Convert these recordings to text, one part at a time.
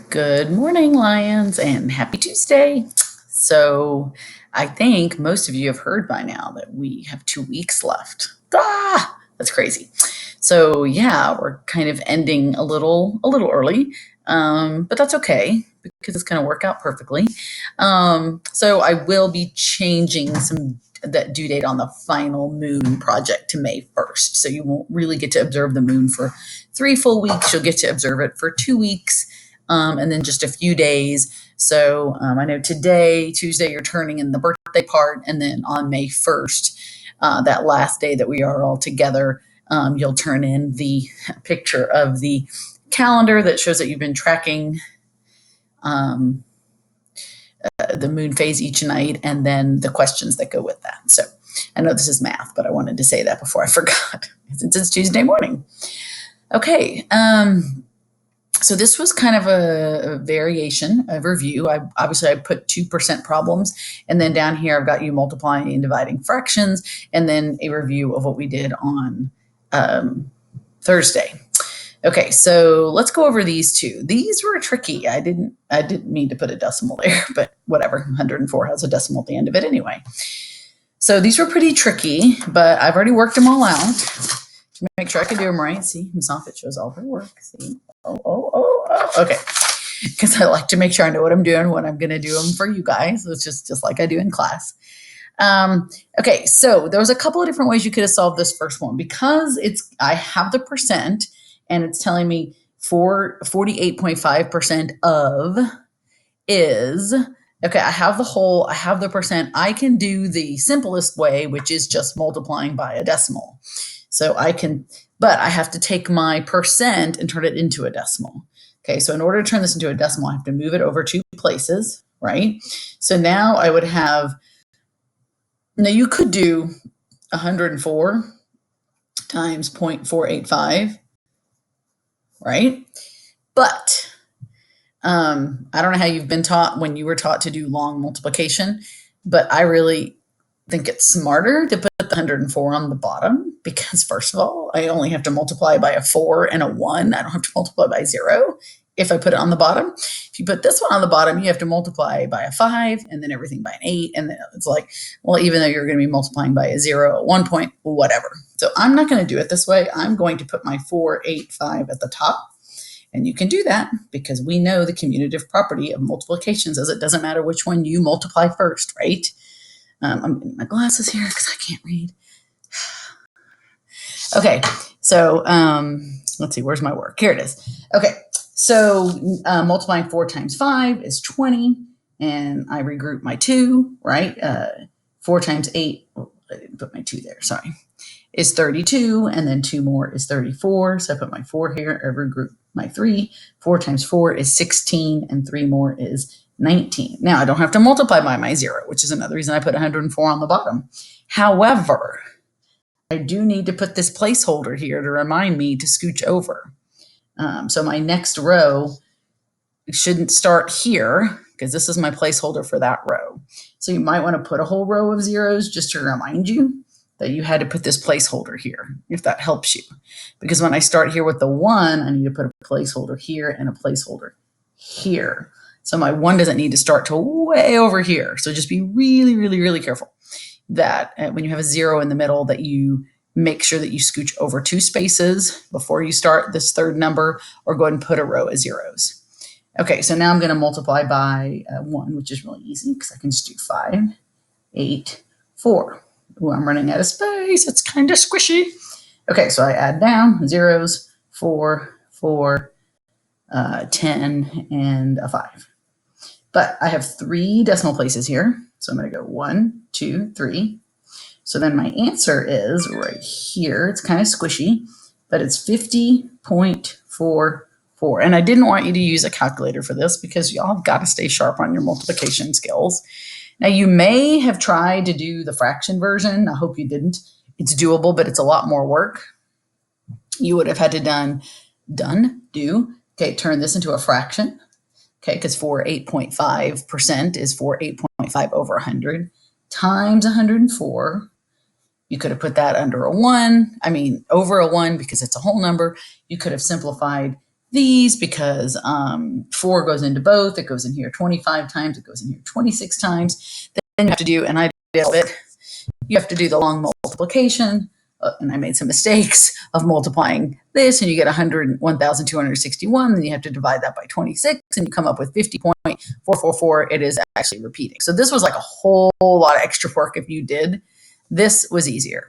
Good morning, Lions, and happy Tuesday. So, I think most of you have heard by now that we have 2 weeks left. That's crazy. So, yeah, we're kind of ending a little early, but that's okay because it's going to work out perfectly. So, I will be changing that due date on the final moon project to May 1st. So, you won't really get to observe the moon for 3 full weeks. You'll get to observe it for 2 weeks and then just a few days. So I know today, Tuesday, you're turning in the birthday part, and then on May 1st, that last day that we are all together, you'll turn in the picture of the calendar that shows that you've been tracking um, the moon phase each night, and then the questions that go with that. So I know this is math, but I wanted to say that before I forgot, since it's Tuesday morning. Okay. So this was kind of a variation, a review. I put 2% problems, and then down here I've got you multiplying and dividing fractions, and then a review of what we did on Thursday. Okay, so let's go over these two. These were tricky. I didn't mean to put a decimal there, but whatever. 104 has a decimal at the end of it anyway. So these were pretty tricky, but I've already worked them all out to make sure I can do them right. See, it shows all her work. See, oh. Okay, because I like to make sure I know what I'm doing when I'm going to do them for you guys. It's just like I do in class. Okay, so there was a couple of different ways you could have solved this first one. Because I have the percent, and it's telling me 48.5% of is, okay, I have the percent. I can do the simplest way, which is just multiplying by a decimal. So but I have to take my percent and turn it into a decimal. Okay, so in order to turn this into a decimal, I have to move it over 2 places, right? So now I would have, now you could do 104 times 0.485, right? But I don't know how you've been taught when you were taught to do long multiplication, but I really think it's smarter to put the 104 on the bottom because, first of all, I only have to multiply by a 4 and a 1. I don't have to multiply by 0 if I put it on the bottom. If you put this one on the bottom, you have to multiply by a 5 and then everything by an 8. And then it's like, well, even though you're going to be multiplying by a 0 at one point, whatever. So I'm not going to do it this way. I'm going to put my 485 at the top. And you can do that because we know the commutative property of multiplications is it doesn't matter which one you multiply first, right? I'm getting my glasses here because I can't read. Okay, so let's see, where's my work? Here it is. Okay, so multiplying 4 times 5 is 20, and I regroup my 2, right? 4 times 8, I didn't put my 2 there, sorry, is 32, and then 2 more is 34, so I put my 4 here, I regroup my 3. 4 times 4 is 16, and 3 more is 19. Now, I don't have to multiply by my 0, which is another reason I put 104 on the bottom. However, I do need to put this placeholder here to remind me to scooch over. So my next row shouldn't start here because this is my placeholder for that row. So you might want to put a whole row of zeros just to remind you that you had to put this placeholder here, if that helps you. Because when I start here with the 1, I need to put a placeholder here and a placeholder here. So my 1 doesn't need to start till way over here. So just be really, really, really careful that when you have a 0 in the middle that you make sure that you scooch over 2 spaces before you start this third number, or go ahead and put a row of zeros. Okay, so now I'm going to multiply by 1, which is really easy because I can just do 5, 8, 4. Ooh, I'm running out of space. It's kind of squishy. Okay, so I add down zeros, 4, 4, 10, and a 5. But I have 3 decimal places here. So I'm going to go 1, 2, 3. So then my answer is right here. It's kind of squishy, but it's 50.44. And I didn't want you to use a calculator for this because y'all have got to stay sharp on your multiplication skills. Now, you may have tried to do the fraction version. I hope you didn't. It's doable, but it's a lot more work. You would have had to turn this into a fraction. Okay, because 48.5% is 48.5 over 100 times 104. You could have put that under a 1. I mean, over a 1 because it's a whole number. You could have simplified these because 4 goes into both. It goes in here 25 times. It goes in here 26 times. Then you have to do, and I did it, you have to do the long multiplication. And I made some mistakes of multiplying this, and you get 101,261. Then you have to divide that by 26, and you come up with 50.444. It is actually repeating. So this was like a whole lot of extra work if you did. This was easier.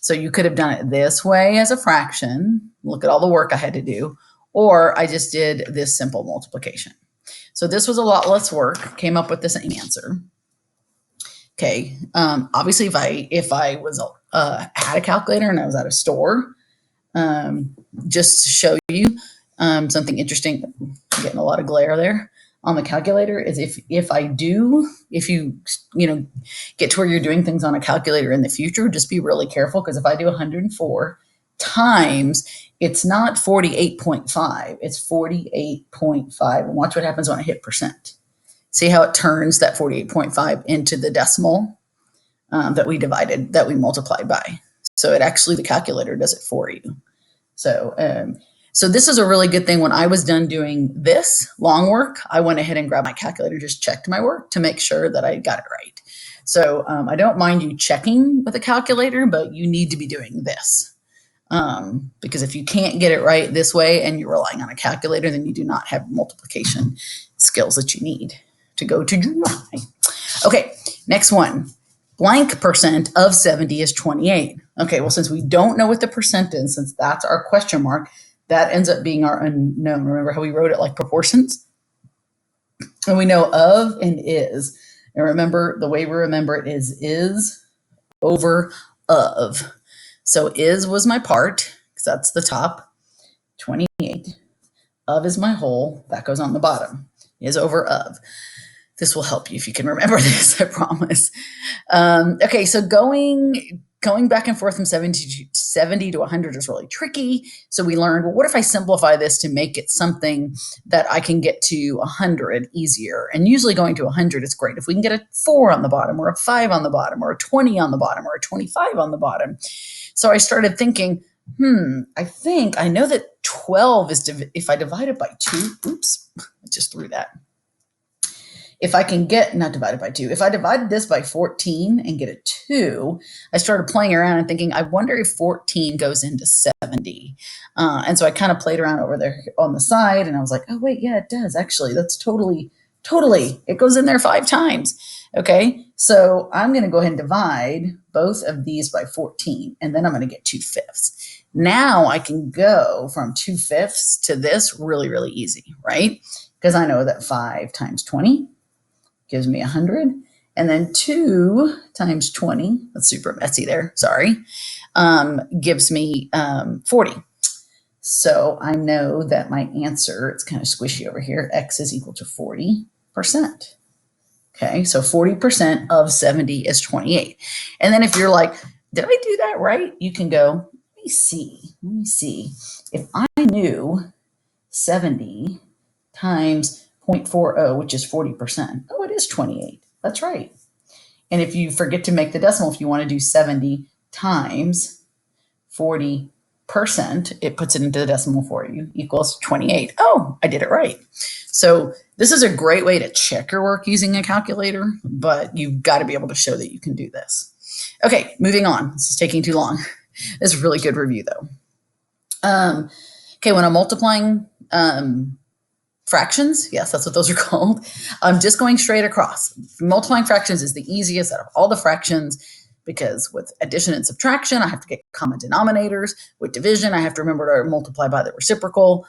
So you could have done it this way as a fraction. Look at all the work I had to do. Or I just did this simple multiplication. So this was a lot less work. Came up with this answer. Okay. Obviously, if I was had a calculator and I was at a store, just to show you something interesting, I'm getting a lot of glare there on the calculator, is if you get to where you're doing things on a calculator in the future, just be really careful, because if I do 104 times, it's not 48.5, it's 48.5. And watch what happens when I hit percent. See how it turns that 48.5 into the decimal that we multiplied by. So it actually, the calculator does it for you. So this is a really good thing. When I was done doing this long work, I went ahead and grabbed my calculator, just checked my work to make sure that I got it right. So I don't mind you checking with a calculator, but you need to be doing this. Because if you can't get it right this way and you're relying on a calculator, then you do not have multiplication skills that you need to go to July. Okay, next one. Blank percent of 70 is 28. Okay, well, since we don't know what the percent is, since that's our question mark, that ends up being our unknown. Remember how we wrote it like proportions? And we know of and is. And remember, the way we remember it is over of. So is was my part, because that's the top, 28. Of is my whole, that goes on the bottom. Is over of. This will help you if you can remember this, I promise. Okay, so going back and forth from 70 to 100 is really tricky. So we learned, well, what if I simplify this to make it something that I can get to 100 easier? And usually going to 100 is great. If we can get a 4 on the bottom, or a 5 on the bottom, or a 20 on the bottom, or a 25 on the bottom. So I started thinking, I know that 12 is, if I divide it by 2, oops, I just threw that. If I can get, not divided by 2, if I divided this by 14 and get a 2, I started playing around and thinking, I wonder if 14 goes into 70. And so I kind of played around over there on the side, and I was like, oh, wait, yeah, it does. Actually, that's totally, it goes in there 5 times. Okay, so I'm going to go ahead and divide both of these by 14, and then I'm going to get 2/5. Now I can go from 2/5 to this really, really easy, right? Because I know that 5 times 20 gives me 100. And then 2 times 20, that's super messy there, sorry, gives me 40. So I know that my answer, it's kind of squishy over here, x is equal to 40%. Okay, so 40% of 70 is 28. And then if you're like, did I do that right? You can go, let me see. If I knew 70 times 0.40, which is 40%. Oh, it is 28. That's right. And if you forget to make the decimal, if you want to do 70 times 40%, it puts it into the decimal for you, equals 28. Oh, I did it right. So this is a great way to check your work using a calculator, but you've got to be able to show that you can do this. Okay, moving on. This is taking too long. This is a really good review, though. Okay, when I'm multiplying fractions, yes, that's what those are called. I'm just going straight across. Multiplying fractions is the easiest out of all the fractions, because with addition and subtraction, I have to get common denominators. With division, I have to remember to multiply by the reciprocal,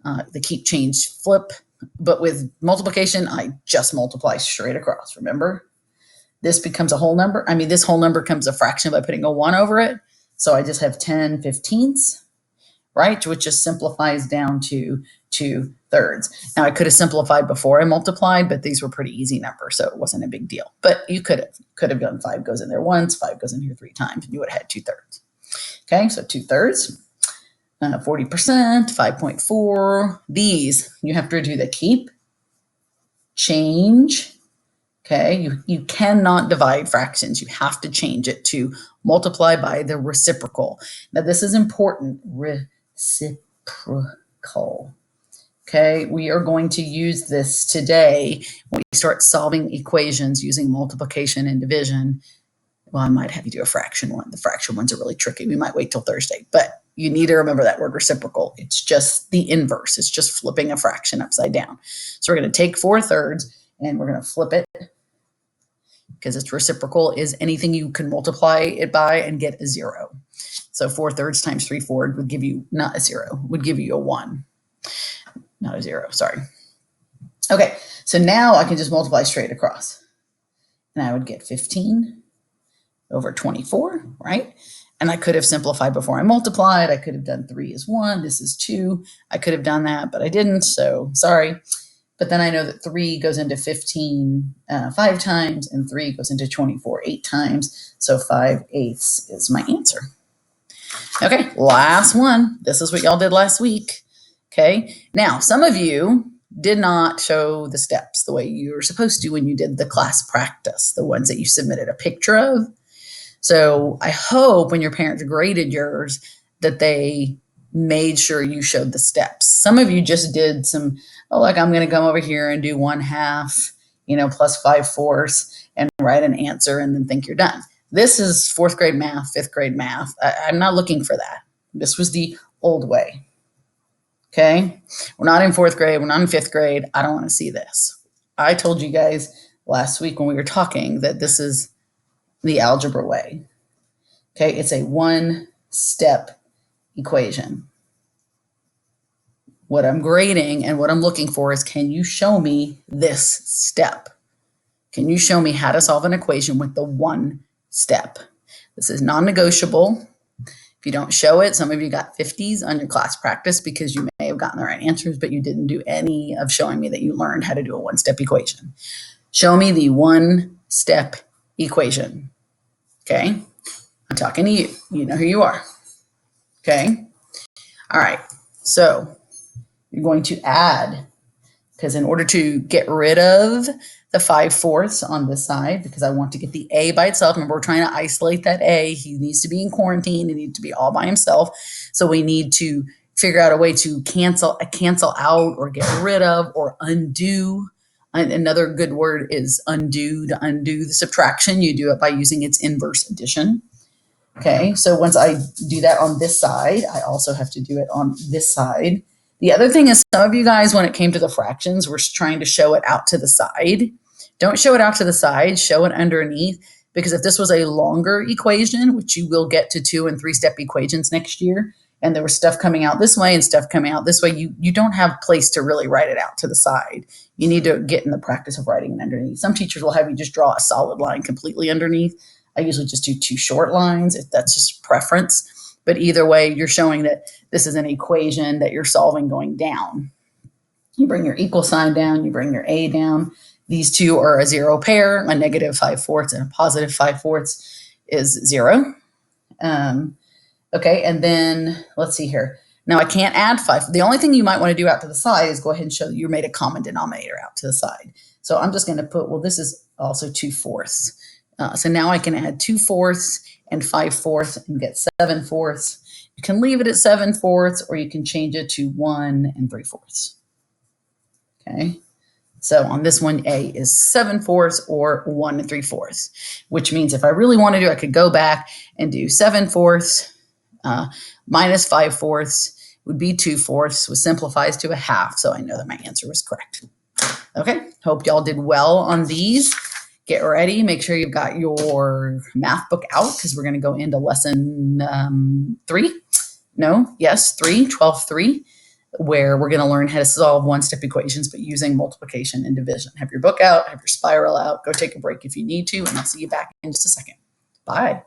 the keep, change, flip. But with multiplication, I just multiply straight across, remember? This becomes a whole number. I mean, this whole number becomes a fraction by putting a 1 over it. So I just have 10/15, right? Which just simplifies down to 2/3. Now I could have simplified before I multiplied, but these were pretty easy numbers, so it wasn't a big deal. But you could have done 5 goes in there once, 5 goes in here 3 times, and you would have had 2/3. Okay, so 2/3, 40%, 5.4. These, you have to do the keep, change. Okay, you cannot divide fractions. You have to change it to multiply by the reciprocal. Now this is important, reciprocal. Okay, we are going to use this today when we start solving equations using multiplication and division. Well, I might have you do a fraction one. The fraction ones are really tricky. We might wait till Thursday, but you need to remember that word reciprocal. It's just the inverse. It's just flipping a fraction upside down. So we're going to take 4/3 and we're going to flip it because it's reciprocal is anything you can multiply it by and get a 0. So 4/3 times 3/4 would give you not a 0, would give you a 1. Not a 0, sorry. Okay, so now I can just multiply straight across. And I would get 15 over 24, right? And I could have simplified before I multiplied. I could have done 3 is 1, this is 2. I could have done that, but I didn't, so sorry. But then I know that 3 goes into 15 5 times, and 3 goes into 24 8 times. So 5/8 is my answer. Okay, last one. This is what y'all did last week. Okay, now some of you did not show the steps the way you were supposed to when you did the class practice, the ones that you submitted a picture of. So I hope when your parents graded yours that they made sure you showed the steps. Some of you just did some, like I'm going to come over here and do 1/2, plus 5/4 and write an answer and then think you're done. This is 4th grade math, 5th grade math. I'm not looking for that. This was the old way. Okay, we're not in 4th grade. We're not in 5th grade. I don't want to see this. I told you guys last week when we were talking that this is the algebra way. Okay, it's a 1-step equation. What I'm grading and what I'm looking for is, can you show me this step? Can you show me how to solve an equation with the 1 step? This is non-negotiable. If you don't show it, some of you got 50s on your class practice because you may have gotten the right answers, but you didn't do any of showing me that you learned how to do a 1-step equation. Show me the 1-step equation. Okay, I'm talking to you. You know who you are. Okay, all right. So you're going to add, because in order to get rid of the 5/4 on this side, because I want to get the A by itself. Remember, we're trying to isolate that A. He needs to be in quarantine. He needs to be all by himself. So we need to figure out a way to cancel out or get rid of or undo. Another good word is undo. To undo the subtraction, you do it by using its inverse addition. Okay, so once I do that on this side, I also have to do it on this side. The other thing is, some of you guys, when it came to the fractions, were trying to show it out to the side. Don't show it out to the side, show it underneath, because if this was a longer equation, which you will get to 2- and 3-step equations next year, and there was stuff coming out this way and stuff coming out this way, you don't have place to really write it out to the side. You need to get in the practice of writing it underneath. Some teachers will have you just draw a solid line completely underneath. I usually just do 2 short lines if that's just preference. But either way, you're showing that this is an equation that you're solving going down. You bring your equal sign down, you bring your A down. These two are a 0 pair. A negative 5/4 and a positive 5/4 is 0. Okay, and then let's see here. Now I can't add 5. The only thing you might want to do out to the side is go ahead and show that you made a common denominator out to the side. So I'm just going to put, well, this is also 2/4. So now I can add 2/4 and 5/4 and get 7/4. You can leave it at 7/4 or you can change it to 1 3/4. Okay. So on this one, A is 7/4 or 1 3/4, which means if I really want to do, I could go back and do 7/4 minus 5/4 would be 2/4, which simplifies to a half. So I know that my answer was correct. Okay. Hope y'all did well on these. Get ready. Make sure you've got your math book out because we're going to go into lesson 3. 12-3, where we're going to learn how to solve 1-step equations, but using multiplication and division. Have your book out, have your spiral out, go take a break if you need to, and I'll see you back in just a second. Bye.